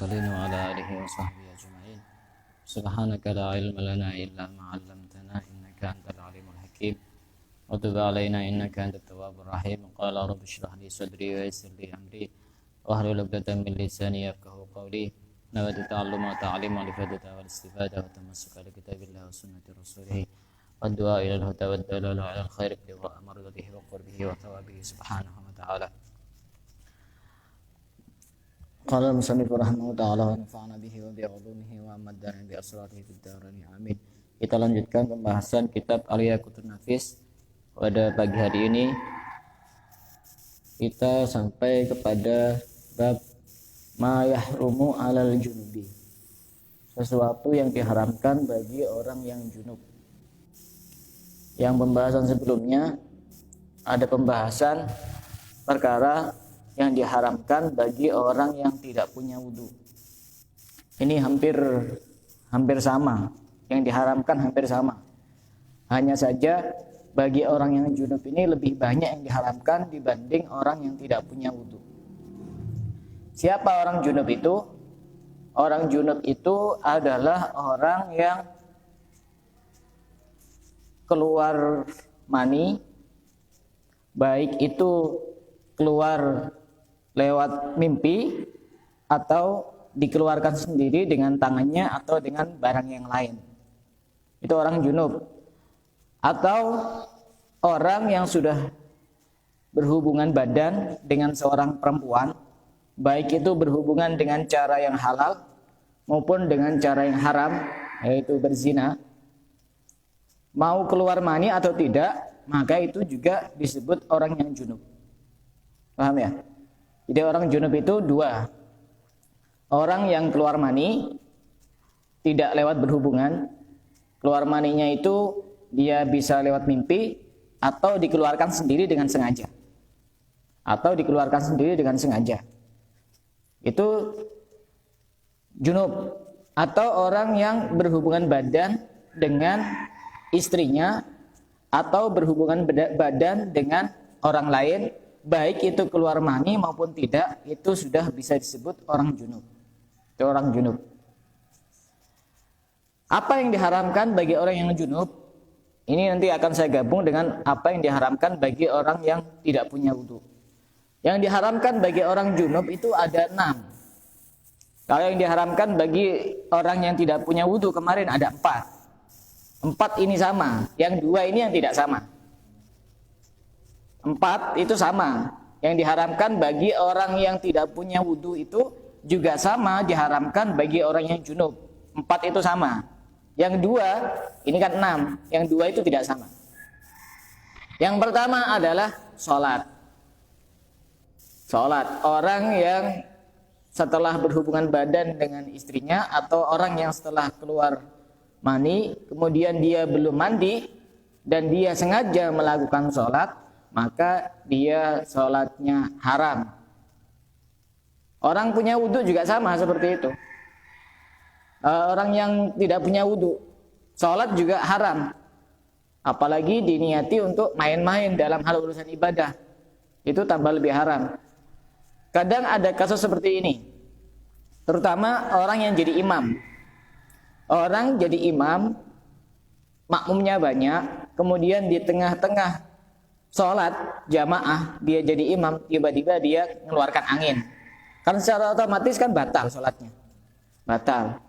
المرسلين وعلى آله وصحبه أجمعين. سبحانك لا علم لنا إلا ما علمتنا إنك أنت العليم الحكيم وتب علينا إنك أنت التواب الرحيم. قال رب اشرح لي صدري ويسر لي أمري واحلل عقدة من لساني يفقهوا قولي. نويت التعلم والتعليم والإفادة والاستفادة والتمسك بكتاب الله وسنة رسوله والدعاء إلى الهدى والدلال على الخير وأمر به وقربه وثوابه سبحانه وتعالى. قال المصنف رحمه الله تعالى ونفعنا به وبعلومه وأمدنا بأسراره في الدارين amin. Kita lanjutkan pembahasan kitab Al-Yaqutun Nafis. Pada pagi hari ini kita sampai kepada bab ma yahrumu 'alal junubi, sesuatu yang diharamkan bagi orang yang junub. Yang pembahasan sebelumnya ada pembahasan perkara yang diharamkan bagi orang yang tidak punya wudu. Ini hampir sama, yang diharamkan hampir sama. Hanya saja bagi orang yang junub ini lebih banyak yang diharamkan dibanding orang yang tidak punya wudu. Siapa orang junub itu? Orang junub itu adalah orang yang keluar mani, baik itu keluar lewat mimpi atau dikeluarkan sendiri dengan tangannya atau dengan barang yang lain. Itu orang junub. Atau orang yang sudah berhubungan badan dengan seorang perempuan, baik itu berhubungan dengan cara yang halal maupun dengan cara yang haram, yaitu berzina. Mau keluar mani atau tidak, maka itu juga disebut orang yang junub. Paham ya? Jadi orang junub itu dua. Orang yang keluar mani tidak lewat berhubungan. Keluar maninya itu dia bisa lewat mimpi atau dikeluarkan sendiri dengan sengaja. Atau dikeluarkan sendiri dengan sengaja. Itu junub. Atau orang yang berhubungan badan dengan istrinya atau berhubungan badan dengan orang lain, baik itu keluar mani maupun tidak, itu sudah bisa disebut orang junub. Itu orang junub. Apa yang diharamkan bagi orang yang junub? Ini nanti akan saya gabung dengan apa yang diharamkan bagi orang yang tidak punya wudu. Yang diharamkan bagi orang junub itu ada 6. Kalau yang diharamkan bagi orang yang tidak punya wudu kemarin ada 4. 4 ini sama, yang 2 ini yang tidak sama. 4 itu sama. Yang diharamkan bagi orang yang tidak punya wudu itu juga sama diharamkan bagi orang yang junub. 4 itu sama. Yang 2, ini kan 6. Yang 2 itu tidak sama. Yang pertama adalah sholat. Sholat. Orang yang setelah berhubungan badan dengan istrinya atau orang yang setelah keluar mani, kemudian dia belum mandi dan dia sengaja melakukan sholat, maka dia sholatnya haram. Orang punya wudu juga sama seperti itu. Orang yang tidak punya wudu, sholat juga haram. Apalagi diniati untuk main-main dalam hal urusan ibadah, itu tambah lebih haram. Kadang ada kasus seperti ini, terutama orang yang jadi imam. Orang jadi imam, makmumnya banyak, kemudian di tengah-tengah sholat jamaah, dia jadi imam, tiba-tiba dia mengeluarkan angin. Kan secara otomatis kan batal sholatnya. Batal.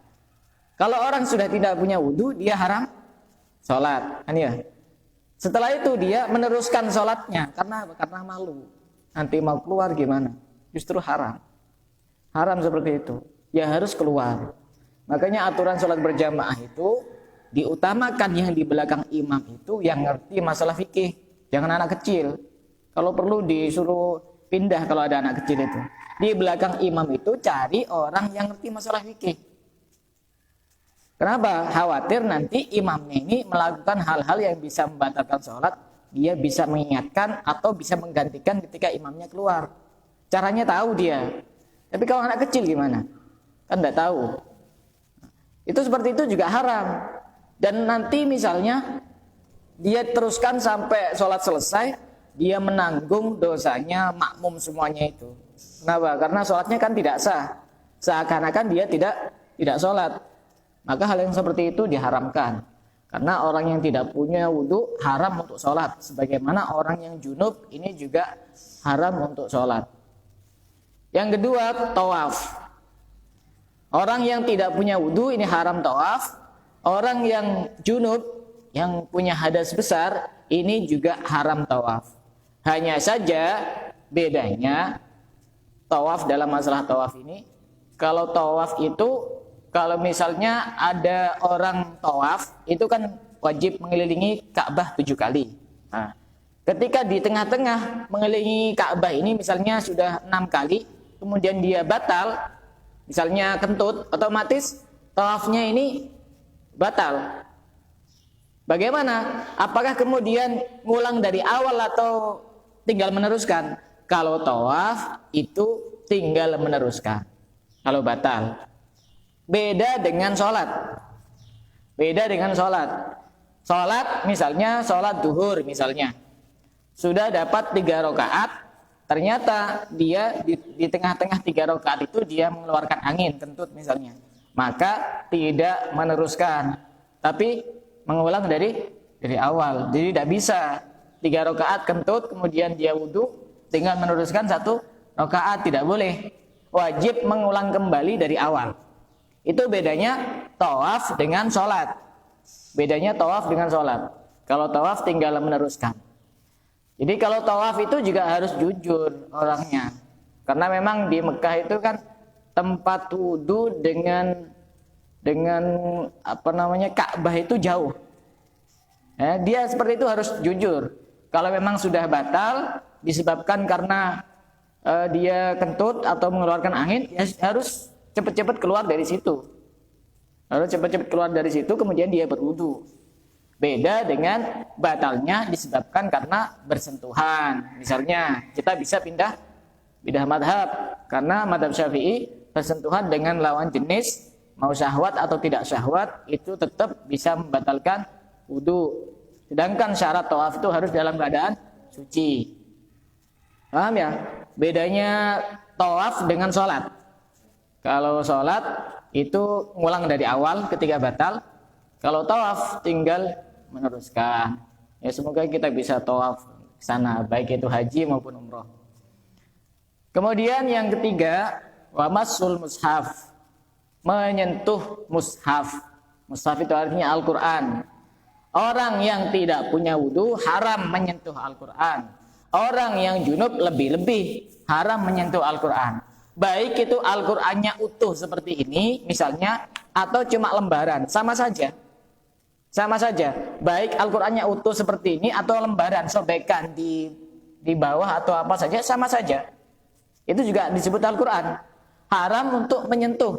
Kalau orang sudah tidak punya wudu, dia haram sholat. Kan ya? Setelah itu dia meneruskan sholatnya. Karena malu. Nanti mau keluar gimana? Justru haram. Haram seperti itu. Ya harus keluar. Makanya aturan sholat berjamaah itu diutamakan yang di belakang imam itu yang ngerti masalah fikih. Jangan anak kecil. Kalau perlu disuruh pindah kalau ada anak kecil itu. Di belakang imam itu cari orang yang ngerti masalah fikih. Kenapa? Khawatir nanti imamnya ini melakukan hal-hal yang bisa membatalkan sholat. Dia bisa mengingatkan atau bisa menggantikan ketika imamnya keluar. Caranya tahu dia. Tapi kalau anak kecil gimana? Kan enggak tahu. Itu seperti itu juga haram. Dan nanti misalnya dia teruskan sampai sholat selesai, dia menanggung dosanya makmum semuanya itu. Kenapa? Karena sholatnya kan tidak sah. seakan-akan dia tidak sholat. Maka hal yang seperti itu diharamkan. Karena orang yang tidak punya wudu haram untuk sholat. Sebagaimana orang yang junub ini juga haram untuk sholat. Yang kedua, tawaf. Orang yang tidak punya wudu ini haram tawaf. Orang yang junub, yang punya hadas besar, ini juga haram tawaf. Hanya saja bedanya tawaf dalam masalah tawaf ini. Kalau tawaf itu, kalau misalnya ada orang tawaf, itu kan wajib mengelilingi Ka'bah 7 kali. Nah, ketika di tengah-tengah mengelilingi Ka'bah ini misalnya sudah 6 kali, kemudian dia batal, misalnya kentut, otomatis tawafnya ini batal. Bagaimana? Apakah kemudian ngulang dari awal atau tinggal meneruskan? Kalau tawaf itu tinggal meneruskan. Kalau batal. Beda dengan sholat. Beda dengan sholat. Sholat misalnya sholat duhur misalnya. Sudah dapat 3 rakaat. Ternyata dia di tengah-tengah 3 rakaat itu dia mengeluarkan angin, kentut misalnya. Maka tidak meneruskan. Tapi mengulang dari awal. Jadi tidak bisa 3 rakaat kentut kemudian dia wudu dengan meneruskan 1 rakaat, tidak boleh. Wajib mengulang kembali dari awal. Itu bedanya tawaf dengan sholat. Bedanya tawaf dengan sholat. Kalau tawaf tinggal meneruskan. Jadi kalau tawaf itu juga harus jujur orangnya. Karena memang di Mekah itu kan tempat wudu dengan Ka'bah itu jauh. Dia seperti itu harus jujur. Kalau memang sudah batal disebabkan karena dia kentut atau mengeluarkan angin, ya harus cepat-cepat keluar dari situ. Harus cepat-cepat keluar dari situ kemudian dia berwudu. Beda dengan batalnya disebabkan karena bersentuhan. Misalnya kita bisa pindah madhab. Karena madhab Syafi'i bersentuhan dengan lawan jenis mau syahwat atau tidak syahwat itu tetap bisa membatalkan wudu. Sedangkan syarat tawaf itu harus dalam keadaan suci. Paham ya? Bedanya tawaf dengan sholat. Kalau sholat itu ngulang dari awal ketika batal. Kalau tawaf tinggal meneruskan. Ya semoga kita bisa tawaf ke sana, baik itu haji maupun umroh. Kemudian yang ketiga, wa massul mushaf. Menyentuh mushaf. Mushaf itu artinya Al-Qur'an. Orang yang tidak punya wudu haram menyentuh Al-Qur'an. Orang yang junub lebih-lebih haram menyentuh Al-Qur'an. Baik itu Al-Qur'annya utuh seperti ini misalnya, atau cuma lembaran, sama saja. Sama saja, baik Al-Qur'annya utuh seperti ini atau lembaran, sobekan di bawah atau apa saja, sama saja. Itu juga disebut Al-Qur'an. Haram untuk menyentuh.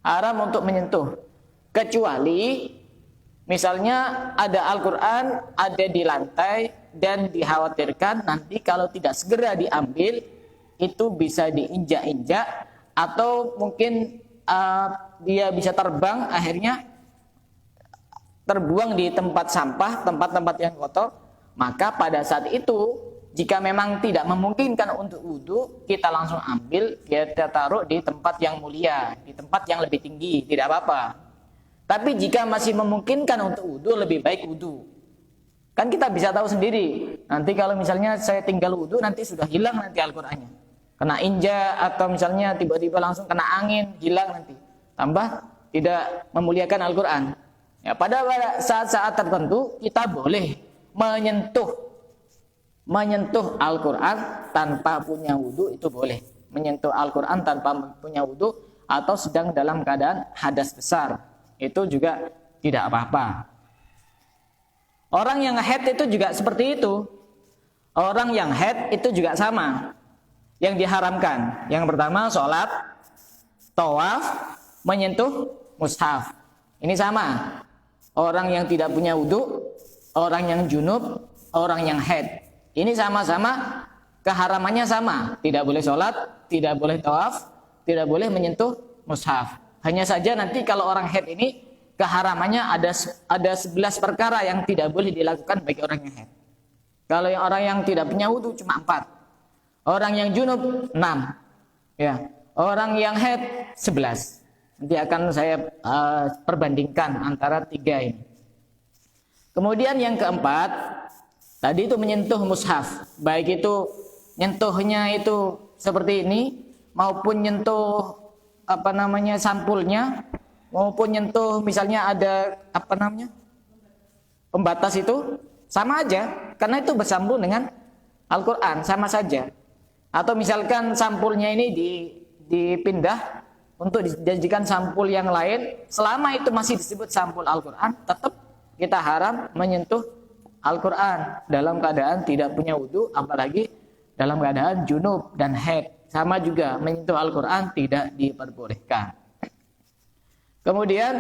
Haram untuk menyentuh. Kecuali misalnya ada Al-Qur'an ada di lantai dan dikhawatirkan nanti kalau tidak segera diambil itu bisa diinjak-injak atau mungkin dia bisa terbang, akhirnya terbuang di tempat sampah, tempat-tempat yang kotor. Maka pada saat itu jika memang tidak memungkinkan untuk wudu, kita langsung ambil, kita taruh di tempat yang mulia, di tempat yang lebih tinggi, tidak apa-apa. Tapi jika masih memungkinkan untuk wudu, lebih baik wudu. Kan kita bisa tahu sendiri, nanti kalau misalnya saya tinggal wudu, nanti sudah hilang nanti Al-Qur'annya. Kena injak atau misalnya tiba-tiba langsung kena angin, hilang nanti. Tambah tidak memuliakan Al-Qur'an. Ya, pada saat-saat tertentu kita boleh menyentuh Al-Qur'an tanpa punya wudu, itu boleh. Menyentuh Al-Qur'an tanpa punya wudu atau sedang dalam keadaan hadas besar, itu juga tidak apa-apa. Orang yang haid itu juga seperti itu. Orang yang haid itu juga sama. Yang diharamkan, yang pertama sholat, tawaf, menyentuh mushaf. Ini sama. Orang yang tidak punya wudu, orang yang junub, orang yang haid. Ini sama-sama keharamannya sama. Tidak boleh sholat, tidak boleh tawaf, tidak boleh menyentuh mushaf. Hanya saja nanti kalau orang haid ini keharamannya ada 11 perkara yang tidak boleh dilakukan bagi orang yang haid. Kalau yang orang yang tidak punya wudu cuma 4. Orang yang junub 6. Ya. Orang yang haid 11. Nanti akan saya perbandingkan antara 3 ini. Kemudian yang keempat, tadi itu menyentuh mushaf, baik itu nyentuhnya itu seperti ini maupun nyentuh sampulnya, maupun nyentuh misalnya ada pembatas, itu sama aja karena itu bersambung dengan Al-Qur'an, sama saja. Atau misalkan sampulnya ini dipindah untuk dijadikan sampul yang lain, selama itu masih disebut sampul Al-Qur'an, tetap kita haram menyentuh Al-Qur'an dalam keadaan tidak punya wudu, apalagi dalam keadaan junub dan haid. Sama juga menyentuh Al-Qur'an tidak diperbolehkan. Kemudian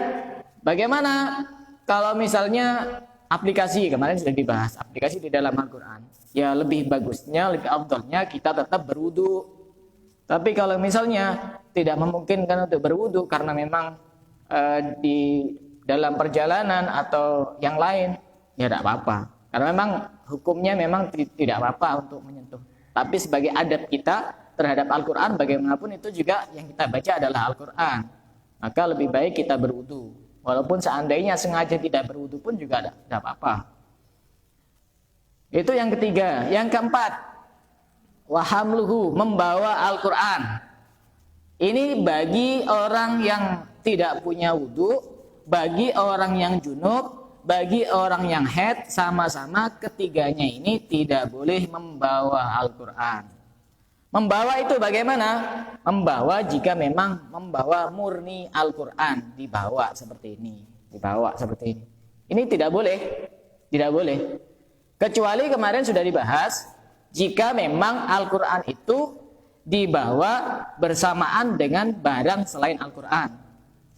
bagaimana kalau misalnya aplikasi, kemarin sudah dibahas aplikasi di dalam Al-Qur'an. Ya lebih bagusnya, lebih afdalnya kita tetap berwudu. Tapi kalau misalnya tidak memungkinkan untuk berwudu karena memang di dalam perjalanan atau yang lain, ya tidak apa-apa. Karena memang hukumnya memang tidak apa-apa untuk menyentuh. Tapi sebagai adab kita terhadap Al-Qur'an, bagaimanapun itu juga yang kita baca adalah Al-Qur'an. Maka lebih baik kita berwudu. Walaupun seandainya sengaja tidak berwudu pun juga tidak apa-apa. Itu yang ketiga. Yang keempat, wahamluhu, membawa Al-Qur'an. Ini bagi orang yang tidak punya wudu, bagi orang yang junub, bagi orang yang haid, sama-sama ketiganya ini tidak boleh membawa Al-Qur'an. Membawa itu bagaimana? Membawa jika memang membawa murni Al-Qur'an, dibawa seperti ini, dibawa seperti ini. Ini tidak boleh, tidak boleh. Kecuali kemarin sudah dibahas, jika memang Al-Qur'an itu dibawa bersamaan dengan barang selain Al-Qur'an.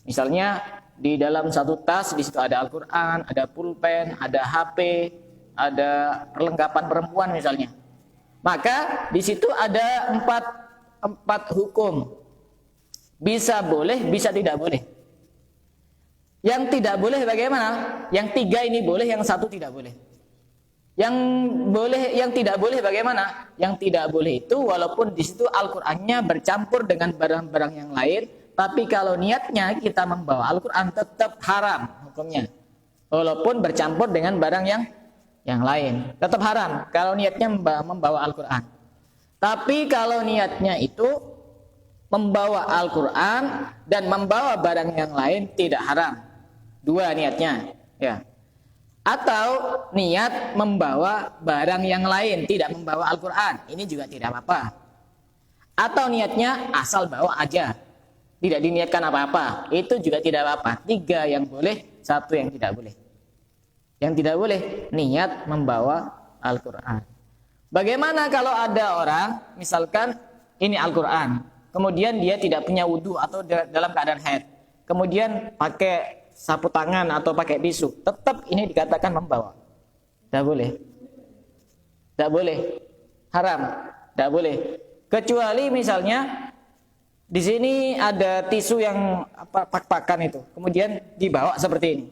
Misalnya di dalam satu tas, di situ ada Al-Qur'an, ada pulpen, ada HP, ada perlengkapan perempuan misalnya. Maka di situ ada empat hukum. Bisa boleh, bisa tidak boleh. Yang tidak boleh bagaimana? Yang 3 ini boleh, yang 1 tidak boleh. Yang tidak boleh bagaimana? Yang tidak boleh itu walaupun di situ Al-Qur'annya bercampur dengan barang-barang yang lain, tapi kalau niatnya kita membawa Al-Qur'an tetap haram hukumnya. Walaupun bercampur dengan barang yang lain, tetap haram kalau niatnya membawa Al-Qur'an. Tapi kalau niatnya itu membawa Al-Qur'an dan membawa barang yang lain tidak haram. 2 niatnya, ya. Atau niat membawa barang yang lain, tidak membawa Al-Qur'an, ini juga tidak apa-apa. Atau niatnya asal bawa aja, tidak diniatkan apa-apa, itu juga tidak apa-apa. 3 yang boleh, 1 yang tidak boleh. Yang tidak boleh niat membawa Al-Qur'an. Bagaimana kalau ada orang, misalkan ini Al-Qur'an, kemudian dia tidak punya wudu atau dalam keadaan haid, kemudian pakai sapu tangan atau pakai tisu, tetap ini dikatakan membawa. Tidak boleh. Tidak boleh. Haram. Tidak boleh. Kecuali misalnya di sini ada tisu yang pak-pakan itu, kemudian dibawa seperti ini.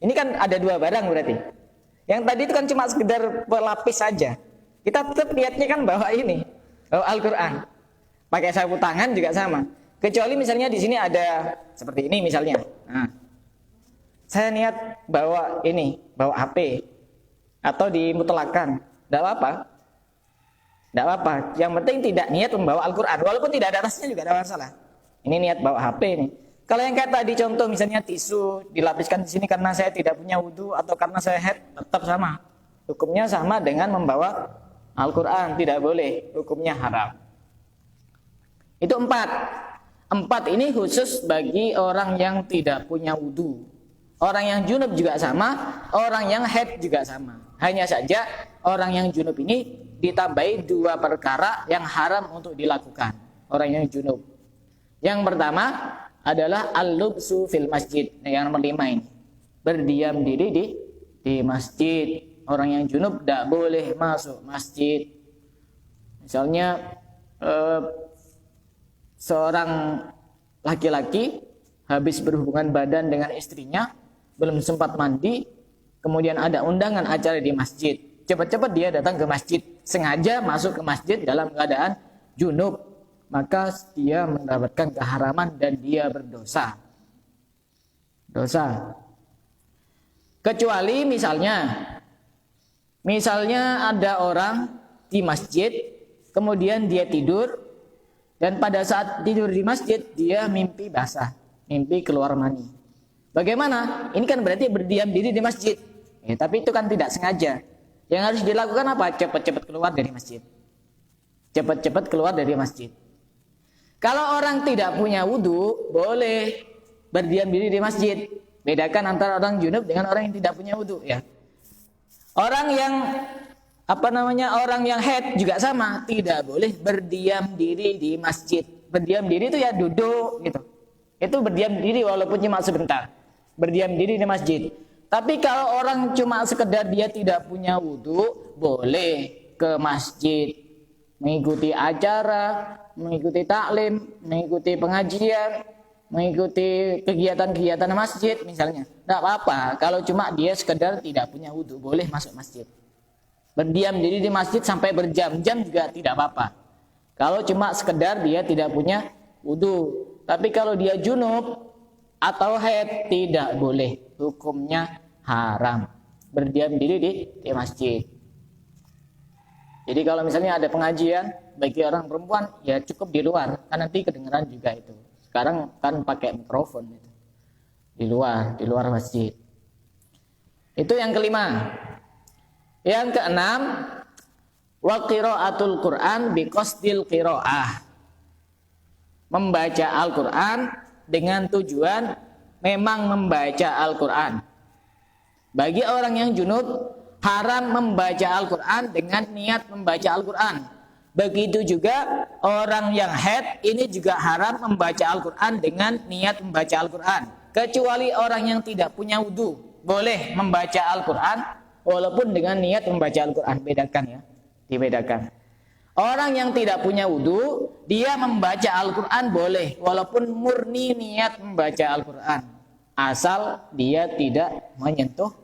Ini kan ada 2 barang berarti. Yang tadi itu kan cuma sekedar pelapis saja. Kita tetap niatnya kan bawa ini, bawa Al-Qur'an. Pakai sapu tangan juga sama. Kecuali misalnya di sini ada seperti ini misalnya. Nah, saya niat bawa ini, bawa HP atau dimutlakan, tidak apa-apa. Tidak apa-apa. Yang penting tidak niat membawa Al-Qur'an. Walaupun tidak ada tasnya juga tidak masalah. Ini niat bawa HP nih. Kalau yang kayak tadi contoh misalnya tisu dilapiskan di sini karena saya tidak punya wudu atau karena saya haid, tetap sama. Hukumnya sama dengan membawa Al-Qur'an, tidak boleh. Hukumnya haram. Itu 4. 4 ini khusus bagi orang yang tidak punya wudu. Orang yang junub juga sama, orang yang haid juga sama. Hanya saja orang yang junub ini ditambahi 2 perkara yang haram untuk dilakukan. Orang yang junub. Yang pertama adalah al-lubsu fil masjid. Yang nomor 5 ini. Berdiam diri di masjid. Orang yang junub tidak boleh masuk masjid. Misalnya seorang laki-laki habis berhubungan badan dengan istrinya, belum sempat mandi, kemudian ada undangan acara di masjid. Cepat-cepat dia datang ke masjid, sengaja masuk ke masjid dalam keadaan junub. maka dia mendapatkan keharaman dan dia berdosa. Dosa. Kecuali misalnya ada orang di masjid, kemudian dia tidur, dan pada saat tidur di masjid dia mimpi basah, mimpi keluar mani. Bagaimana? Ini kan berarti berdiam diri di masjid. Tapi itu kan tidak sengaja. Yang harus dilakukan apa? Cepat-cepat keluar dari masjid. Cepat-cepat keluar dari masjid. Kalau orang tidak punya wudu, boleh berdiam diri di masjid. Bedakan antara orang junub dengan orang yang tidak punya wudu, ya. Orang yang orang yang haid juga sama, tidak boleh berdiam diri di masjid. Berdiam diri itu ya duduk gitu. Itu berdiam diri walaupun cuma sebentar. Berdiam diri di masjid. Tapi kalau orang cuma sekedar dia tidak punya wudu, boleh ke masjid, mengikuti acara, mengikuti taklim, mengikuti pengajian, mengikuti kegiatan-kegiatan masjid misalnya. Tidak apa-apa kalau cuma dia sekedar tidak punya wudu, boleh masuk masjid. Berdiam diri di masjid sampai berjam-jam juga tidak apa-apa. Kalau cuma sekedar dia tidak punya wudu. Tapi kalau dia junub atau haid, tidak boleh. Hukumnya haram. Berdiam diri di masjid. Jadi kalau misalnya ada pengajian bagi orang perempuan, ya cukup di luar. Kan nanti kedengeran juga itu. Sekarang kan pakai mikrofon itu. Di luar masjid. Itu yang kelima. Yang keenam, wa qiraatul Qur'an bi qasdil qiraah. Membaca Al-Qur'an dengan tujuan memang membaca Al-Qur'an. Bagi orang yang junub haram membaca Al-Qur'an dengan niat membaca Al-Qur'an. Begitu juga orang yang haid ini juga haram membaca Al-Qur'an dengan niat membaca Al-Qur'an. Kecuali orang yang tidak punya wudu boleh membaca Al-Qur'an walaupun dengan niat membaca Al-Qur'an. Bedakan ya, dibedakan. Orang yang tidak punya wudu, dia membaca Al-Qur'an boleh walaupun murni niat membaca Al-Qur'an. Asal dia tidak menyentuh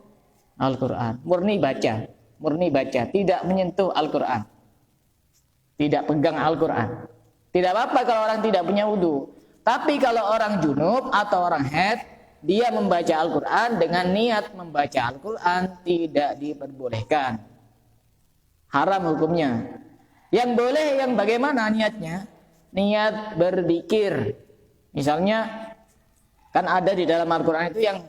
Al-Qur'an. Murni baca, tidak menyentuh Al-Qur'an. Tidak pegang Al-Qur'an. Tidak apa-apa kalau orang tidak punya wudu. Tapi kalau orang junub atau orang haid, dia membaca Al-Qur'an dengan niat membaca Al-Qur'an tidak diperbolehkan. Haram hukumnya. Yang boleh yang bagaimana niatnya? Niat berzikir. Misalnya kan ada di dalam Al-Qur'an itu yang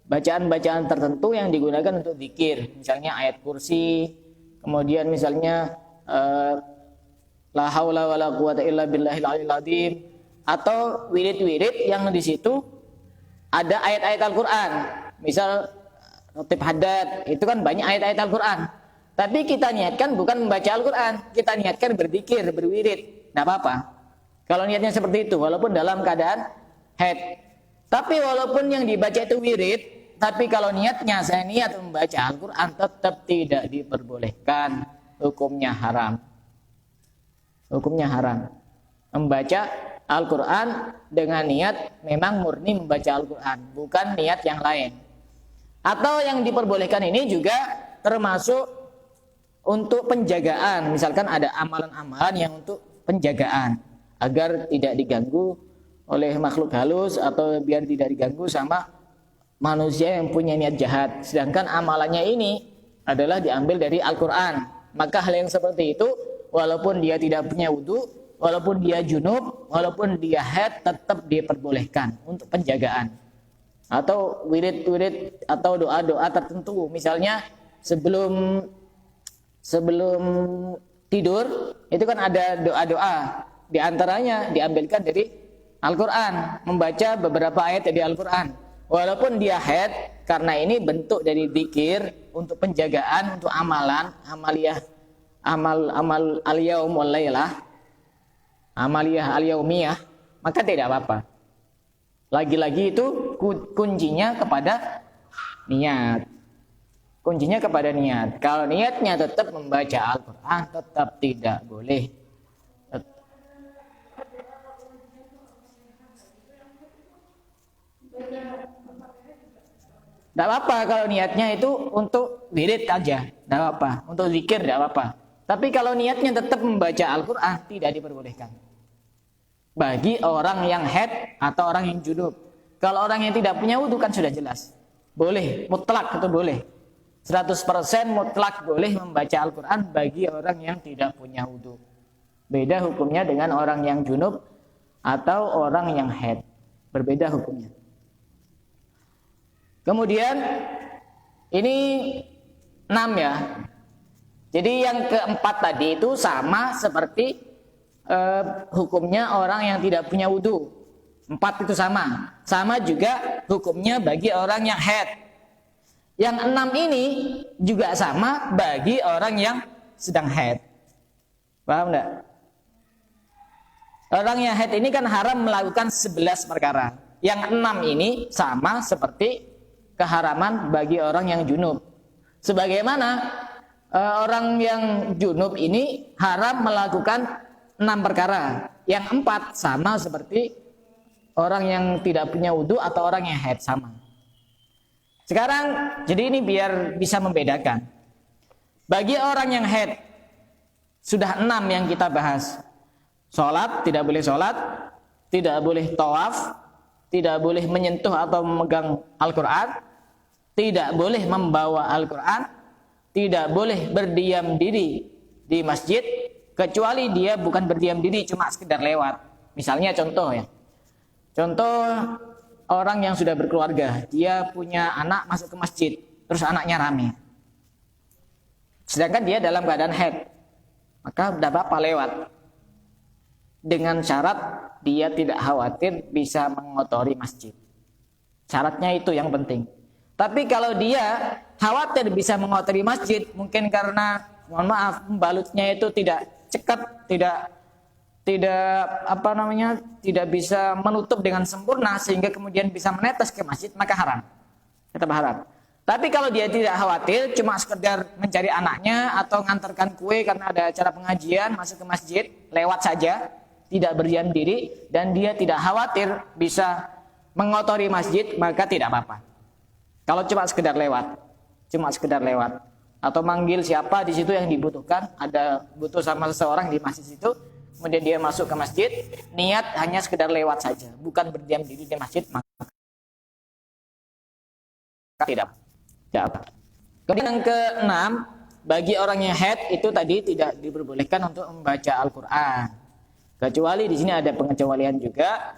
bacaan-bacaan tertentu yang digunakan untuk zikir. Misalnya ayat kursi, kemudian misalnya la haula wala quwata illa billahil aliyil azim, atau wirid-wirid yang di situ ada ayat-ayat Al-Qur'an. Misal Ratib Haddad, itu kan banyak ayat-ayat Al-Qur'an. Tapi kita niatkan bukan membaca Al-Qur'an, kita niatkan berzikir, berwirid. Tidak apa-apa. Kalau niatnya seperti itu, walaupun dalam keadaan haid. Tapi walaupun yang dibaca itu wirid, tapi kalau niatnya saya niat membaca Al-Qur'an, tetap tidak diperbolehkan. Hukumnya haram. Hukumnya haram. Membaca Al-Qur'an dengan niat memang murni membaca Al-Qur'an, bukan niat yang lain. Atau yang diperbolehkan ini juga termasuk untuk penjagaan. Misalkan ada amalan-amalan yang untuk penjagaan agar tidak diganggu oleh makhluk halus atau biar tidak diganggu sama manusia yang punya niat jahat. Sedangkan amalannya ini adalah diambil dari Al-Qur'an. Maka hal yang seperti itu walaupun dia tidak punya wudu, walaupun dia junub, walaupun dia haid, tetap diperbolehkan untuk penjagaan. Atau wirid-wirid atau doa-doa tertentu. Misalnya sebelum tidur itu kan ada doa-doa, di antaranya diambilkan dari Al-Qur'an, membaca beberapa ayat dari Al-Qur'an. Walaupun dia haid, karena ini bentuk dari zikir untuk penjagaan, untuk amalan, amaliyah, amal al-yaum wal lailah, amaliyah al-yaumiyah, maka tidak apa-apa. Lagi-lagi itu kuncinya kepada niat. Kuncinya kepada niat. Kalau niatnya tetap membaca Al-Qur'an, tetap tidak boleh. Tidak apa-apa kalau niatnya itu untuk wirid aja, tidak apa-apa. Untuk zikir tidak apa-apa. Tapi kalau niatnya tetap membaca Al-Qur'an, tidak diperbolehkan. bagi orang yang haid atau orang yang junub. Kalau orang yang tidak punya wudu kan sudah jelas. Boleh, mutlak itu boleh. 100% mutlak boleh membaca Al-Quran bagi orang yang tidak punya wudu. Beda hukumnya dengan orang yang junub atau orang yang haid. Berbeda hukumnya. Kemudian ini 6 ya. Jadi yang keempat tadi itu sama seperti hukumnya orang yang tidak punya wudu. 4 itu sama. Sama juga hukumnya bagi orang yang haid. Yang 6 ini juga sama bagi orang yang sedang haid. Paham enggak? Orang yang haid ini kan haram melakukan 11 perkara. Yang 6 ini sama seperti keharaman bagi orang yang junub. Sebagaimana orang yang junub ini haram melakukan 6 perkara. Yang 4 sama seperti orang yang tidak punya wudu atau orang yang haid sama. Sekarang jadi ini biar bisa membedakan. Bagi orang yang haid sudah 6 yang kita bahas. Sholat, tidak boleh sholat, tidak boleh tawaf, tidak boleh menyentuh atau memegang Al-Quran, tidak boleh membawa Al-Quran, tidak boleh berdiam diri di masjid, kecuali dia bukan berdiam diri, cuma sekedar lewat. Misalnya contoh ya. Contoh orang yang sudah berkeluarga, dia punya anak masuk ke masjid, terus anaknya rame. Sedangkan dia dalam keadaan haid, maka tidak apa-apa lewat. Dengan syarat dia tidak khawatir bisa mengotori masjid. Syaratnya itu yang penting. Tapi kalau dia khawatir bisa mengotori masjid, mungkin karena mohon maaf pembalutnya itu tidak cekat, tidak bisa menutup dengan sempurna sehingga kemudian bisa menetes ke masjid, maka haram. Tetap haram. Tapi kalau dia tidak khawatir, cuma sekedar mencari anaknya atau ngantarkan kue karena ada acara pengajian, masuk ke masjid, lewat saja, tidak berdiam diri, dan dia tidak khawatir bisa mengotori masjid, maka tidak apa-apa. Kalau cuma sekedar lewat, atau manggil siapa di situ yang dibutuhkan, ada butuh sama seseorang di masjid situ, kemudian dia masuk ke masjid, niat hanya sekedar lewat saja, bukan berdiam diri di masjid, maka tidak apa. Kemudian yang ke-6, bagi orang yang haid itu tadi tidak diperbolehkan untuk membaca Al-Quran. Kecuali di sini ada pengecualian juga,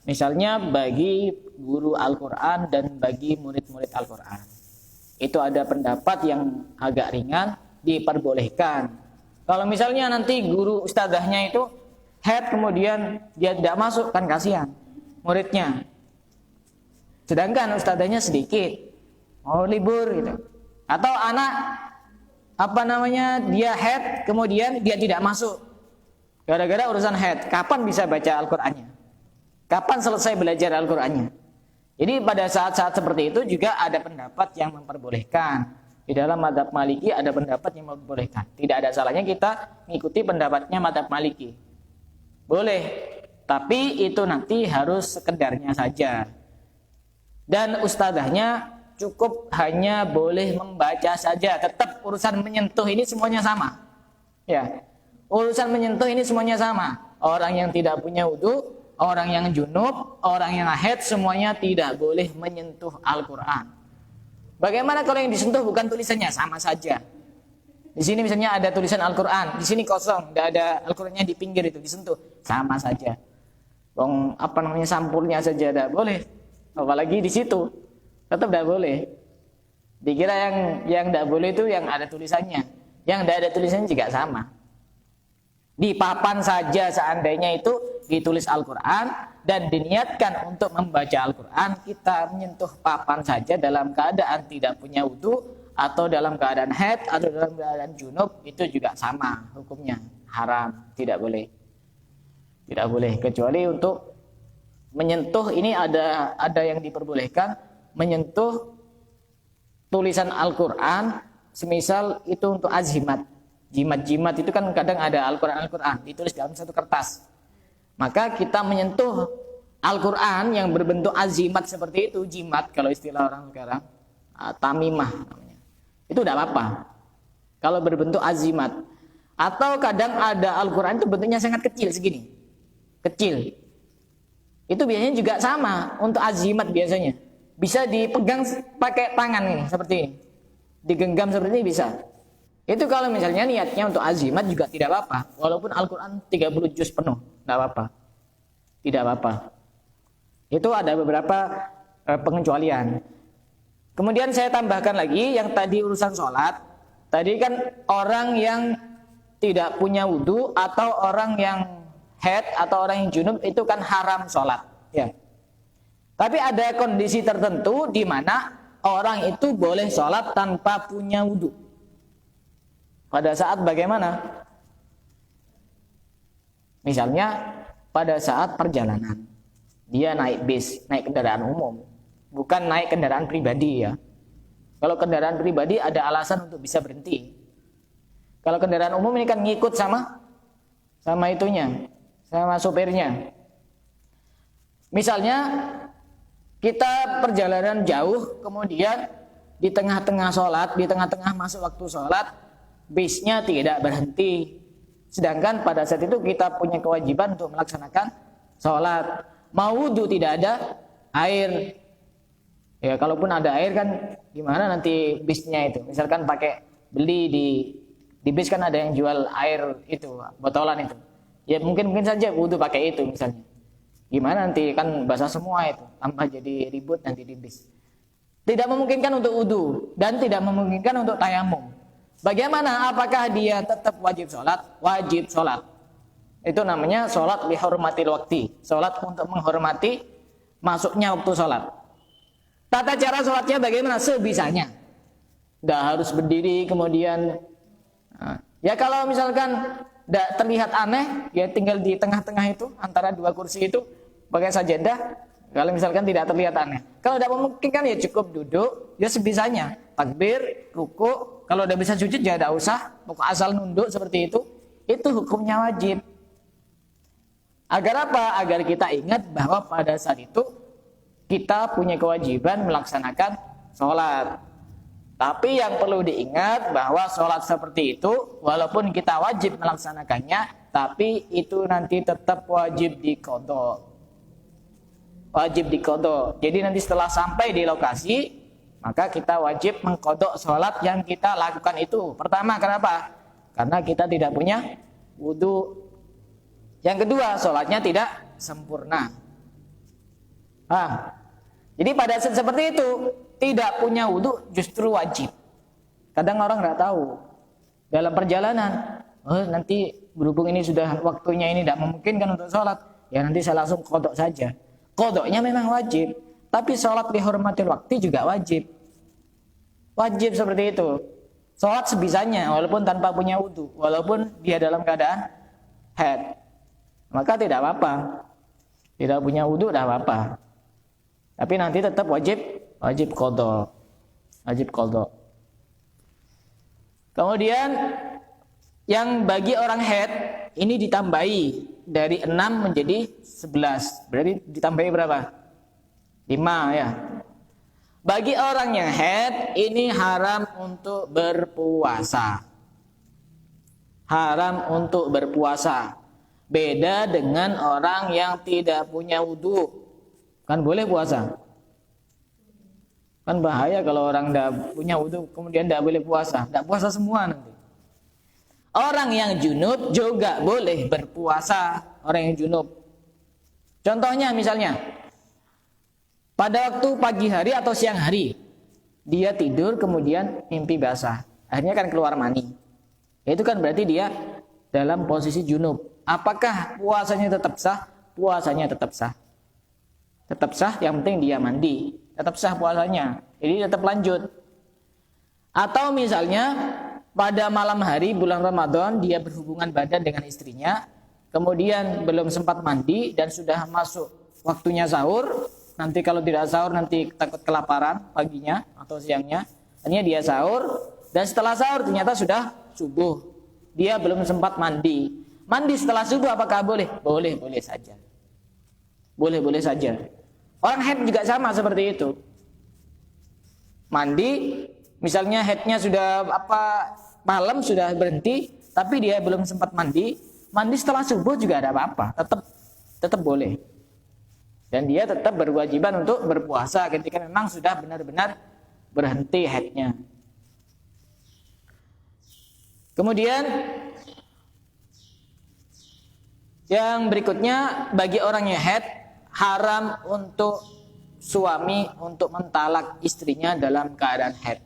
misalnya bagi guru Al-Quran dan bagi murid-murid Al-Quran. Itu ada pendapat yang agak ringan, diperbolehkan. Kalau misalnya nanti guru ustadzahnya itu haid kemudian dia tidak masuk, kan kasihan muridnya. Sedangkan ustadzahnya sedikit, mau libur gitu. Atau anak dia haid kemudian dia tidak masuk. Gara-gara urusan haid, kapan bisa baca Al-Qur'annya? Kapan selesai belajar Al-Qur'annya? Jadi pada saat-saat seperti itu juga ada pendapat yang memperbolehkan. Di dalam mazhab Maliki ada pendapat yang memperbolehkan. Tidak ada salahnya kita mengikuti pendapatnya mazhab Maliki. Boleh, tapi itu nanti harus sekedarnya saja. Dan ustadzahnya cukup hanya boleh membaca saja. Tetap urusan menyentuh ini semuanya sama. Ya. Urusan menyentuh ini semuanya sama. Orang yang tidak punya wudu, orang yang junub, orang yang haid, semuanya tidak boleh menyentuh Al-Quran. Bagaimana kalau yang disentuh bukan tulisannya? Sama saja. Di sini misalnya ada tulisan Al-Quran, di sini kosong, tidak ada Al-Qurannya di pinggir itu disentuh, sama saja. Sampulnya saja tidak boleh. Apalagi di situ, tetap tidak boleh. Dikira yang tidak boleh itu yang ada tulisannya, yang tidak ada tulisannya juga sama. Di papan saja seandainya itu ditulis Al-Quran dan diniatkan untuk membaca Al-Quran, kita menyentuh papan saja dalam keadaan tidak punya wudu atau dalam keadaan haid atau dalam keadaan junub, itu juga sama hukumnya, haram, tidak boleh. Tidak boleh, kecuali untuk menyentuh ini ada yang diperbolehkan, menyentuh tulisan Al-Quran, semisal itu untuk azimat. Jimat-jimat itu kan kadang ada Al-Quran ditulis dalam satu kertas. Maka kita menyentuh Al-Quran yang berbentuk azimat seperti itu, jimat kalau istilah orang sekarang, tamimah namanya. Itu tidak apa-apa kalau berbentuk azimat. Atau kadang ada Al-Quran itu bentuknya sangat kecil segini, kecil. Itu biasanya juga sama untuk azimat biasanya. Bisa dipegang pakai tangan ini, seperti ini. Digenggam seperti ini bisa. Itu kalau misalnya niatnya untuk azimat juga tidak apa-apa. Walaupun Al-Quran 30 juz penuh, tidak apa-apa. Tidak apa-apa. Itu ada beberapa pengecualian. Kemudian saya tambahkan lagi yang tadi urusan sholat. Tadi kan orang yang tidak punya wudu atau orang yang haid atau orang yang junub itu kan haram sholat. Ya. Tapi ada kondisi tertentu di mana orang itu boleh sholat tanpa punya wudu. Pada saat bagaimana? Misalnya pada saat perjalanan. Dia naik bis, naik kendaraan umum. Bukan naik kendaraan pribadi ya. Kalau kendaraan pribadi ada alasan untuk bisa berhenti. Kalau kendaraan umum ini kan ngikut sama itunya, sama sopirnya. Misalnya kita perjalanan jauh, kemudian di tengah-tengah sholat, di tengah-tengah masuk waktu sholat, bisnya tidak berhenti. Sedangkan pada saat itu kita punya kewajiban untuk melaksanakan sholat. Mau wudu tidak ada air. Ya kalaupun ada air kan gimana nanti bisnya itu. Misalkan pakai beli di bis kan ada yang jual air itu, botolan itu. Ya mungkin saja wudu pakai itu misalnya. Gimana nanti kan basah semua itu, tambah jadi ribut nanti di bis. Tidak memungkinkan untuk wudu dan tidak memungkinkan untuk tayamum. Bagaimana? Apakah dia tetap wajib sholat? Wajib sholat. Itu namanya sholat lihormatil wakti. Sholat untuk menghormati masuknya waktu sholat. Tata cara sholatnya bagaimana? Sebisanya. Tidak harus berdiri kemudian. Ya kalau misalkan tidak terlihat aneh, ya tinggal di tengah-tengah itu antara dua kursi itu pakai sajadah. Kalau misalkan tidak terlihat aneh. Kalau tidak memungkinkan ya cukup duduk, ya sebisanya. Takbir, ruku. Kalau udah bisa sujud ya tidak usah. Pokok asal nunduk seperti itu. Itu hukumnya wajib. Agar apa? Agar kita ingat bahwa pada saat itu kita punya kewajiban melaksanakan sholat. Tapi yang perlu diingat bahwa sholat seperti itu, walaupun kita wajib melaksanakannya, tapi itu nanti tetap wajib diqadha. Wajib diqadha. Jadi nanti setelah sampai di lokasi, maka kita wajib mengqadha sholat yang kita lakukan itu. Pertama, kenapa? Karena kita tidak punya wudu. Yang kedua, sholatnya tidak sempurna. Jadi pada saat seperti itu tidak punya wudu justru wajib. Kadang orang nggak tahu dalam perjalanan. Nanti berhubung ini sudah waktunya ini tidak memungkinkan untuk sholat, ya nanti saya langsung qadha saja. Qadhanya memang wajib, tapi sholat dihormatil waktu juga wajib. Wajib seperti itu. Sholat sebisanya walaupun tanpa punya wudu, walaupun dia dalam keadaan haid, maka tidak apa-apa. Tidak punya wudu tidak apa-apa. Tapi nanti tetap wajib qadha. Wajib qadha. Kemudian yang bagi orang haid ini ditambahi dari 6 menjadi 11. Berarti ditambahi berapa? 5 ya. Bagi orang yang haid ini haram untuk berpuasa. Haram untuk berpuasa. Beda dengan orang yang tidak punya wudu. Kan boleh puasa. Kan bahaya kalau orang tidak punya wudu kemudian tidak boleh puasa. Tidak puasa semua nanti. Orang yang junub juga boleh berpuasa. Orang yang junub. Contohnya misalnya, pada waktu pagi hari atau siang hari, dia tidur kemudian mimpi basah. Akhirnya kan keluar mani. Itu kan berarti dia dalam posisi junub. Apakah puasanya tetap sah? Puasanya tetap sah. Tetap sah, yang penting dia mandi. Tetap sah puasanya. Jadi tetap lanjut. Atau misalnya pada malam hari bulan Ramadan dia berhubungan badan dengan istrinya, kemudian belum sempat mandi dan sudah masuk waktunya sahur. Nanti kalau tidak sahur nanti takut kelaparan paginya atau siangnya. Akhirnya dia sahur dan setelah sahur ternyata sudah subuh. Dia belum sempat mandi. Mandi setelah subuh apakah boleh? Boleh saja. Boleh saja. Orang haid juga sama seperti itu. Mandi, misalnya haidnya sudah malam sudah berhenti, tapi dia belum sempat mandi. Mandi setelah subuh juga ada apa-apa. tetap boleh. Dan dia tetap berkewajiban untuk berpuasa ketika memang sudah benar-benar berhenti haidnya. Kemudian yang berikutnya, bagi orang yang haid haram untuk suami untuk mentalak istrinya dalam keadaan haid.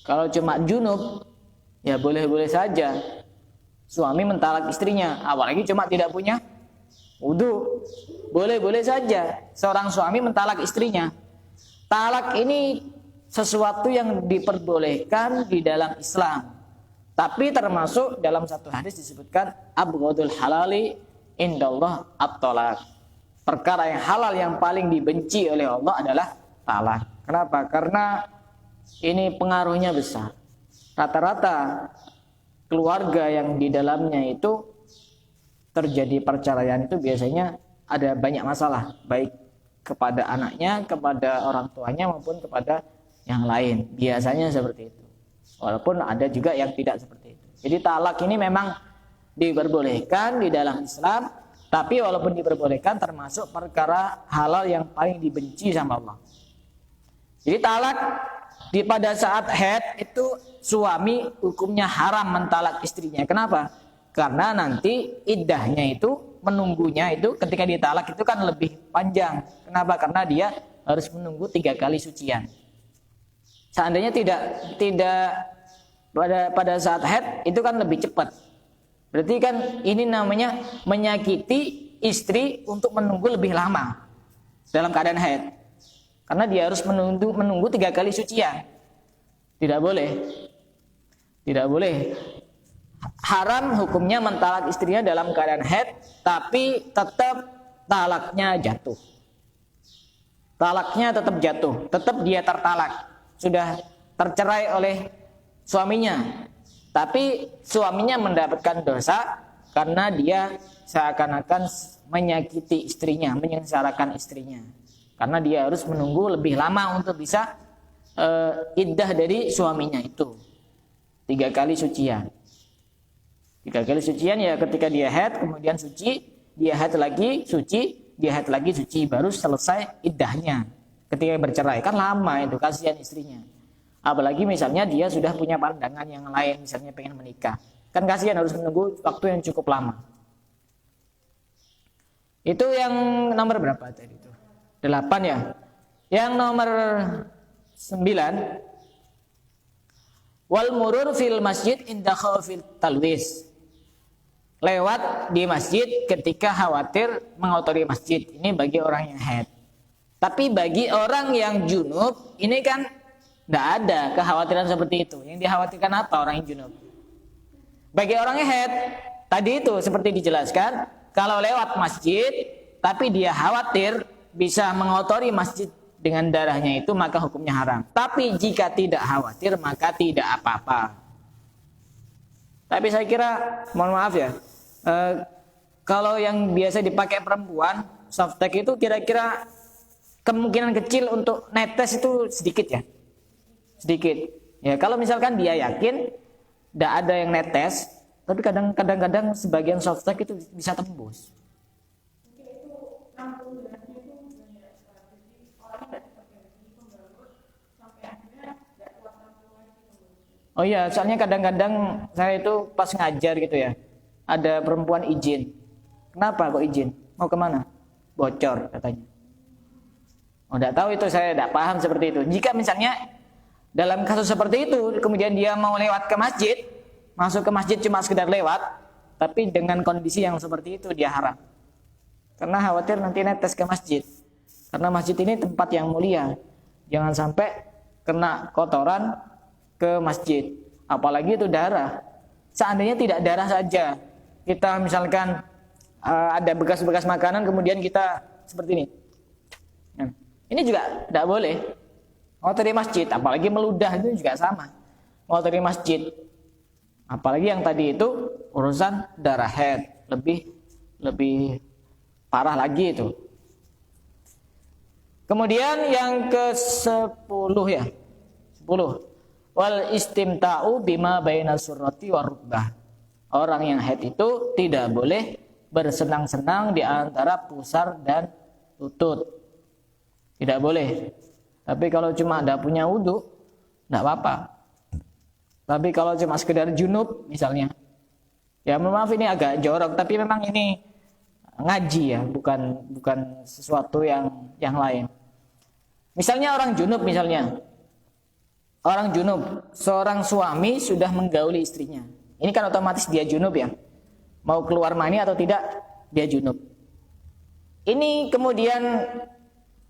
Kalau cuma junub, ya boleh-boleh saja suami mentalak istrinya, apalagi cuma tidak punya wudu. Boleh-boleh saja seorang suami mentalak istrinya. Talak ini sesuatu yang diperbolehkan di dalam Islam. Tapi termasuk dalam satu hadis disebutkan abghadul halali indallah at-talaq. Perkara yang halal yang paling dibenci oleh Allah adalah talak. Kenapa? Karena ini pengaruhnya besar. Rata-rata keluarga yang di dalamnya itu terjadi perceraian itu biasanya ada banyak masalah, baik kepada anaknya, kepada orang tuanya maupun kepada yang lain. Biasanya seperti itu. Walaupun ada juga yang tidak seperti itu. Jadi talak ini memang diperbolehkan di dalam Islam, tapi walaupun diperbolehkan termasuk perkara halal yang paling dibenci sama Allah. Jadi talak pada saat haid itu suami hukumnya haram mentalak istrinya. Kenapa? Karena nanti iddahnya itu, menunggunya itu ketika ditalak itu kan lebih panjang. Kenapa? Karena dia harus menunggu 3 kali sucian. Seandainya tidak pada saat haid itu kan lebih cepat. Berarti kan ini namanya menyakiti istri untuk menunggu lebih lama dalam keadaan haid. Karena dia harus menunggu 3 kali sucian. Tidak boleh. Tidak boleh. Haram hukumnya mentalak istrinya dalam keadaan haid, tapi tetap talaknya jatuh. Talaknya tetap jatuh, tetap dia tertalak. Sudah tercerai oleh suaminya. Tapi suaminya mendapatkan dosa karena dia seakan-akan menyakiti istrinya, menyengsarakan istrinya. Karena dia harus menunggu lebih lama untuk bisa iddah dari suaminya itu. 3 kali sucian. 3 kali sucian ya ketika dia haid, kemudian suci, dia haid lagi, suci, dia haid lagi, suci, baru selesai iddahnya. Ketika bercerai, kan lama itu, kasihan istrinya. Apalagi misalnya dia sudah punya pandangan yang lain, misalnya pengen menikah. Kan kasihan harus menunggu waktu yang cukup lama. Itu yang nomor berapa tadi itu? 8 ya. Yang nomor 9, wal murur fil masjid inda khawfil talwis. Lewat di masjid ketika khawatir mengotori masjid. Ini bagi orang yang haid. Tapi bagi orang yang junub, ini kan tidak ada kekhawatiran seperti itu. Yang dikhawatirkan apa orang yang junub? Bagi orang yang haid, tadi itu seperti dijelaskan, kalau lewat masjid, tapi dia khawatir bisa mengotori masjid dengan darahnya itu, maka hukumnya haram. Tapi jika tidak khawatir, maka tidak apa-apa. Tapi saya kira, mohon maaf ya, kalau yang biasa dipakai perempuan, softtek itu kira-kira kemungkinan kecil untuk netes itu sedikit ya. Sedikit. Ya, kalau misalkan dia yakin tidak ada yang netes, tapi kadang-kadang sebagian softtek itu bisa tembus. Oh iya, soalnya kadang-kadang saya itu pas ngajar gitu ya, ada perempuan izin. Kenapa kok izin? Mau kemana? Bocor katanya. Oh, tidak tahu itu, saya tidak paham seperti itu. Jika misalnya dalam kasus seperti itu, kemudian dia mau lewat ke masjid, masuk ke masjid cuma sekedar lewat, tapi dengan kondisi yang seperti itu dia haram. Karena khawatir nanti netes ke masjid. Karena masjid ini tempat yang mulia. Jangan sampai kena kotoran ke masjid, apalagi itu darah. Seandainya tidak darah saja, kita misalkan ada bekas-bekas makanan kemudian kita seperti ini, ini juga tidak boleh. Ngotori masjid, apalagi meludah itu juga sama. Ngotori masjid, apalagi yang tadi itu urusan darah haid, lebih parah lagi itu. Kemudian yang ke-10 ya, 10. Wal istimta'u bima baina surrati wa rukbah. Orang yang haid itu tidak boleh bersenang-senang di antara pusar dan lutut. Tidak boleh. Tapi kalau cuma tidak punya wudu, tidak apa-apa. Tapi kalau cuma sekedar junub misalnya, ya maaf ini agak jorok, tapi memang ini ngaji ya, bukan sesuatu yang lain. Misalnya orang junub seorang suami sudah menggauli istrinya. Ini kan otomatis dia junub ya. Mau keluar mani atau tidak, dia junub. Ini kemudian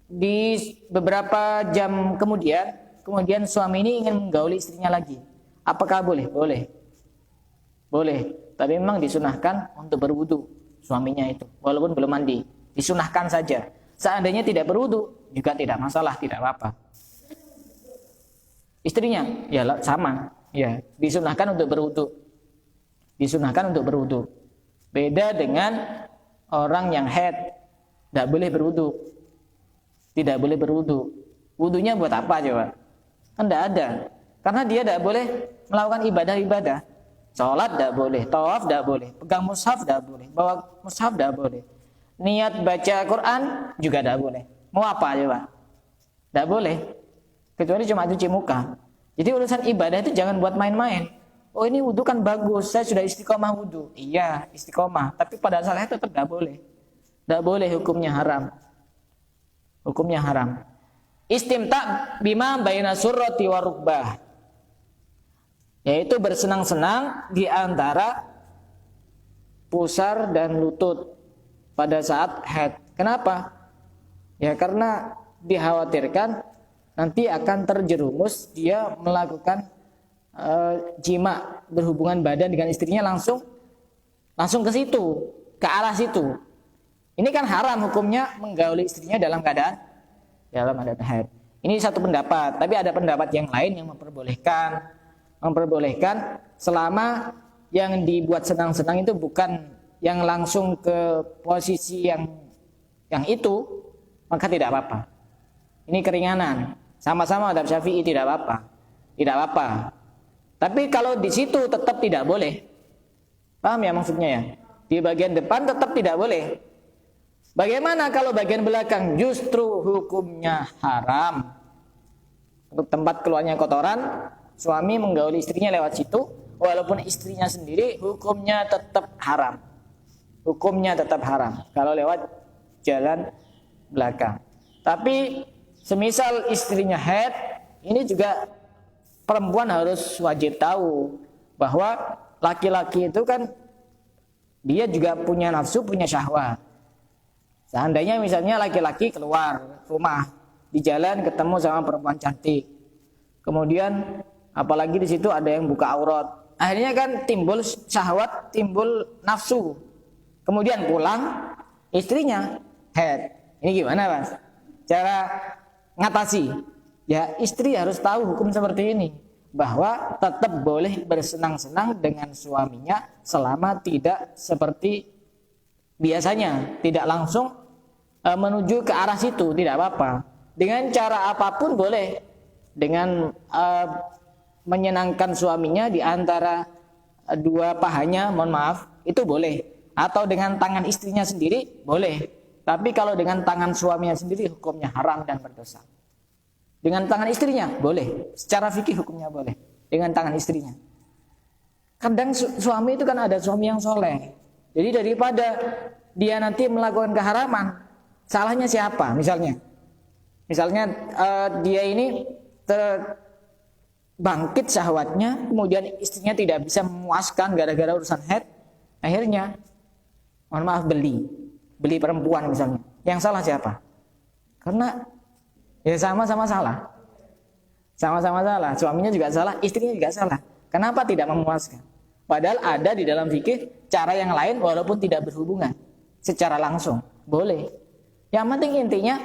di beberapa jam kemudian suami ini ingin menggauli istrinya lagi. Apakah boleh? Boleh. Tapi memang disunahkan untuk berwudu suaminya itu, walaupun belum mandi. Disunahkan saja. Seandainya tidak berwudu juga tidak masalah, tidak apa-apa. Istrinya ya sama, ya disunahkan untuk berwudu. Beda dengan orang yang haid, tidak boleh berwudu. Wudunya buat apa coba? Kan tidak ada. Karena dia tidak boleh melakukan ibadah-ibadah. Sholat tidak boleh, tawaf tidak boleh, pegang mushaf tidak boleh, bawa mushaf tidak boleh. Niat baca Quran juga tidak boleh. Mau apa coba? Tidak boleh. Kecuali cuma cuci muka. Jadi urusan ibadah itu jangan buat main-main. Oh ini wudu kan bagus, saya sudah istiqomah wudu. Iya istiqomah, tapi pada asalnya tetap tidak boleh. Tidak boleh, hukumnya haram. Istimta' bima baina surrati wa rukbah, yaitu bersenang-senang di antara pusar dan lutut pada saat haid. Kenapa? Ya karena dikhawatirkan nanti akan terjerumus dia melakukan jima, berhubungan badan dengan istrinya langsung ke situ, ke arah situ. Ini kan haram hukumnya menggauli istrinya dalam keadaan haid. Ini satu pendapat, tapi ada pendapat yang lain yang memperbolehkan selama yang dibuat senang-senang itu bukan yang langsung ke posisi yang itu, maka tidak apa-apa. Ini keringanan. Sama-sama mazhab Syafi'i tidak apa-apa. Tapi kalau di situ tetap tidak boleh. Paham ya maksudnya ya? Di bagian depan tetap tidak boleh. Bagaimana kalau bagian belakang? Justru hukumnya haram. Untuk tempat keluarnya kotoran, suami menggauli istrinya lewat situ, walaupun istrinya sendiri hukumnya tetap haram. Kalau lewat jalan belakang. Tapi semisal istrinya haid, ini juga perempuan harus wajib tahu bahwa laki-laki itu kan dia juga punya nafsu, punya syahwat. Seandainya misalnya laki-laki keluar rumah, di jalan ketemu sama perempuan cantik, kemudian apalagi di situ ada yang buka aurat, akhirnya kan timbul syahwat, timbul nafsu. Kemudian pulang, istrinya haid. Ini gimana Mas? Cara ngatasi? Ya istri harus tahu hukum seperti ini, bahwa tetap boleh bersenang-senang dengan suaminya selama tidak seperti biasanya, tidak langsung menuju ke arah situ, tidak apa-apa. Dengan cara apapun boleh. Dengan menyenangkan suaminya di antara dua pahanya, mohon maaf, itu boleh. Atau dengan tangan istrinya sendiri, boleh. Tapi kalau dengan tangan suaminya sendiri, hukumnya haram dan berdosa. Dengan tangan istrinya, boleh. Secara fikih hukumnya boleh. Dengan tangan istrinya. Kadang suami itu kan ada suami yang soleh. Jadi daripada dia nanti melakukan keharaman, salahnya siapa? Misalnya dia ini terbangkit syahwatnya, kemudian istrinya tidak bisa memuaskan gara-gara urusan haid, akhirnya mohon maaf beli perempuan misalnya. Yang salah siapa? Karena ya sama-sama salah. Suaminya juga salah, istrinya juga salah. Kenapa tidak memuaskan? Padahal ada di dalam fikih cara yang lain walaupun tidak berhubungan secara langsung, boleh. Yang penting intinya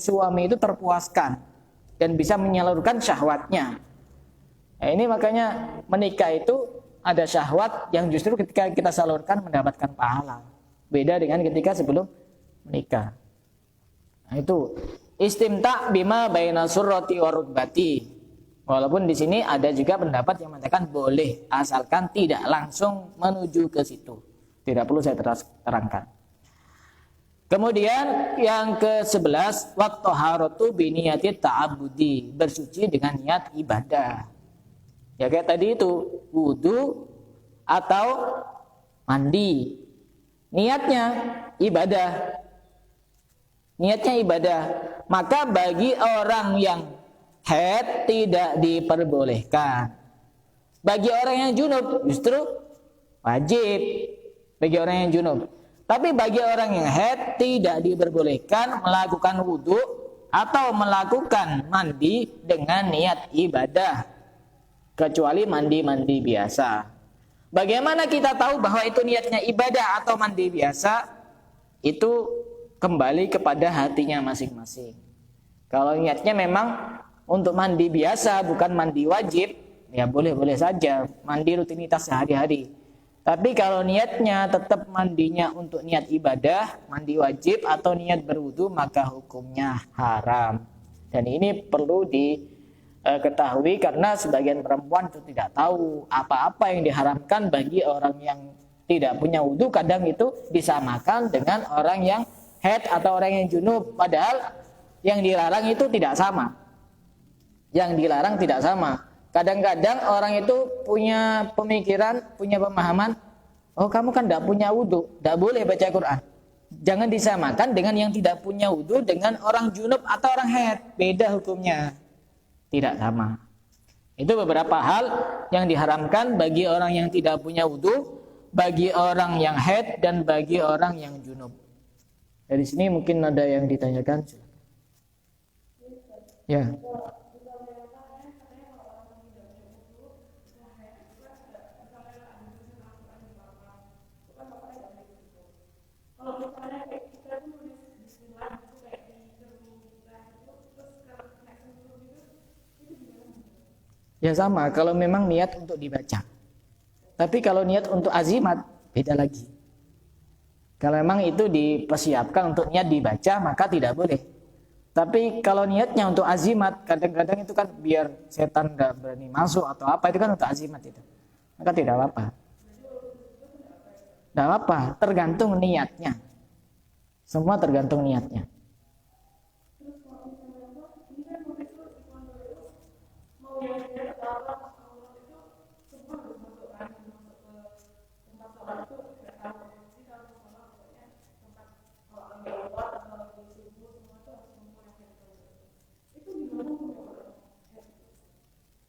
suami itu terpuaskan dan bisa menyalurkan syahwatnya. Nah, ini makanya menikah itu ada syahwat yang justru ketika kita salurkan mendapatkan pahala. Beda dengan ketika sebelum menikah. Nah, itu istimta' bima baina surrati wa rukbati. Walaupun di sini ada juga pendapat yang mengatakan boleh asalkan tidak langsung menuju ke situ. Tidak perlu saya terangkan. Kemudian yang ke-11, wat-thaharatu bi niyati ta'abbudi, bersuci dengan niat ibadah. Ya kayak tadi itu, wudu atau mandi. Niatnya ibadah. Niatnya ibadah. Maka bagi orang yang haid tidak diperbolehkan. Bagi orang yang junub justru wajib. Bagi orang yang junub. Tapi bagi orang yang haid tidak diperbolehkan melakukan wudu atau melakukan mandi dengan niat ibadah. Kecuali mandi-mandi biasa. Bagaimana kita tahu bahwa itu niatnya ibadah atau mandi biasa? Itu kembali kepada hatinya masing-masing. Kalau niatnya memang untuk mandi biasa bukan mandi wajib, ya boleh-boleh saja mandi rutinitas sehari-hari. Tapi kalau niatnya tetap mandinya untuk niat ibadah, mandi wajib atau niat berwudu, maka hukumnya haram. Dan ini perlu diketahui karena sebagian perempuan itu tidak tahu apa-apa yang diharamkan bagi orang yang tidak punya wudu. Kadang itu disamakan dengan orang yang haid atau orang yang junub. Padahal yang dilarang itu tidak sama. Yang dilarang tidak sama. Kadang-kadang orang itu punya pemikiran, punya pemahaman, oh kamu kan tidak punya wudu, tidak boleh baca Quran. Jangan disamakan dengan yang tidak punya wudu dengan orang junub atau orang haid. Beda hukumnya. Tidak sama. Itu beberapa hal yang diharamkan bagi orang yang tidak punya wudu, bagi orang yang haid, dan bagi orang yang junub. Dari sini mungkin ada yang ditanyakan. Ya. Ya sama, kalau memang niat untuk dibaca. Tapi kalau niat untuk azimat, beda lagi. Kalau memang itu dipersiapkan untuk niat dibaca, maka tidak boleh. Tapi kalau niatnya untuk azimat, kadang-kadang itu kan biar setan gak berani masuk atau apa, itu kan untuk azimat itu. Maka tidak apa-apa. Tidak apa-apa, tergantung niatnya. Semua tergantung niatnya.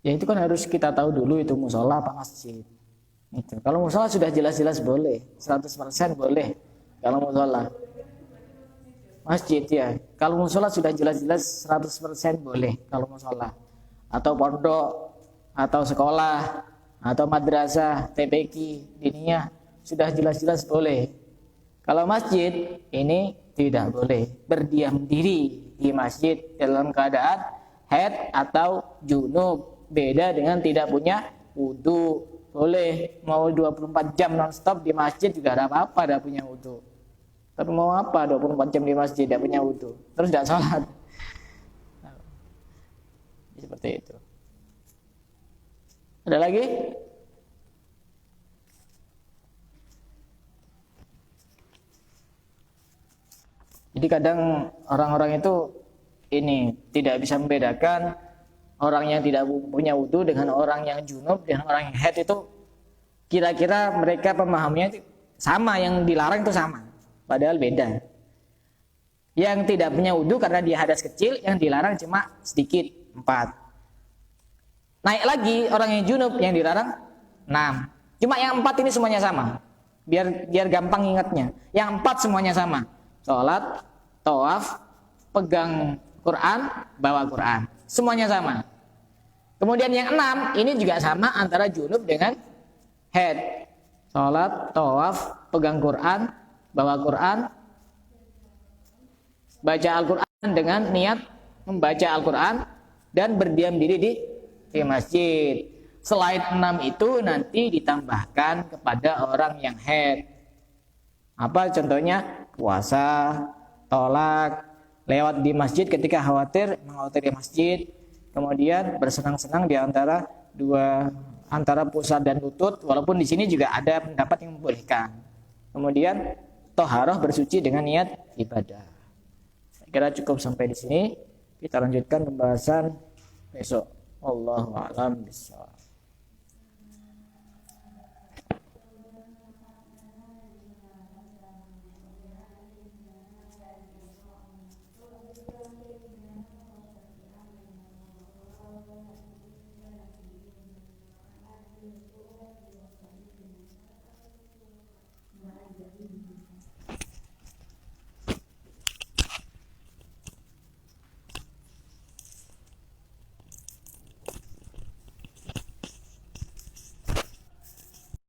Ya itu kan harus kita tahu dulu itu musola apa masjid. Itu. Kalau musola sudah jelas-jelas boleh, 100% boleh. Kalau musola, masjid ya. Kalau musola sudah jelas-jelas 100% boleh. Kalau musola, atau pondok, atau sekolah, atau madrasah, TPQ, diniyah, sudah jelas-jelas boleh. Kalau masjid ini tidak boleh. Berdiam diri di masjid dalam keadaan haid atau junub. Beda dengan tidak punya wudu. Boleh mau 24 jam non-stop di masjid juga ada apa-apa, tidak punya wudu. Tapi mau apa 24 jam di masjid tidak punya wudu, terus tidak sholat. Seperti itu. Ada lagi? Jadi kadang orang-orang itu ini tidak bisa membedakan orang yang tidak punya wudu dengan orang yang junub, dengan orang yang haid itu kira-kira mereka pemahamannya itu sama, yang dilarang itu sama, padahal beda. Yang tidak punya wudu karena dia hadas kecil, yang dilarang cuma sedikit, 4. Naik lagi orang yang junub, yang dilarang 6. Cuma yang 4 ini semuanya sama, biar gampang ingatnya. Yang 4 semuanya sama, sholat, tawaf, pegang Quran, bawa Quran, semuanya sama. Kemudian yang 6 ini juga sama antara junub dengan haid. Salat, tawaf, pegang Quran, bawa Quran, baca Al-Quran dengan niat membaca Al-Quran, dan berdiam diri di masjid. Selain 6 itu nanti ditambahkan kepada orang yang haid. Apa contohnya? Puasa, tolak, lewat di masjid ketika mengkhawatir di masjid. Kemudian bersenang-senang di antara pusat dan lutut, walaupun di sini juga ada pendapat yang membolehkan. Kemudian toharoh bersuci dengan niat ibadah. Saya kira cukup sampai di sini. Kita lanjutkan pembahasan besok. Wallahu a'lam bishawab.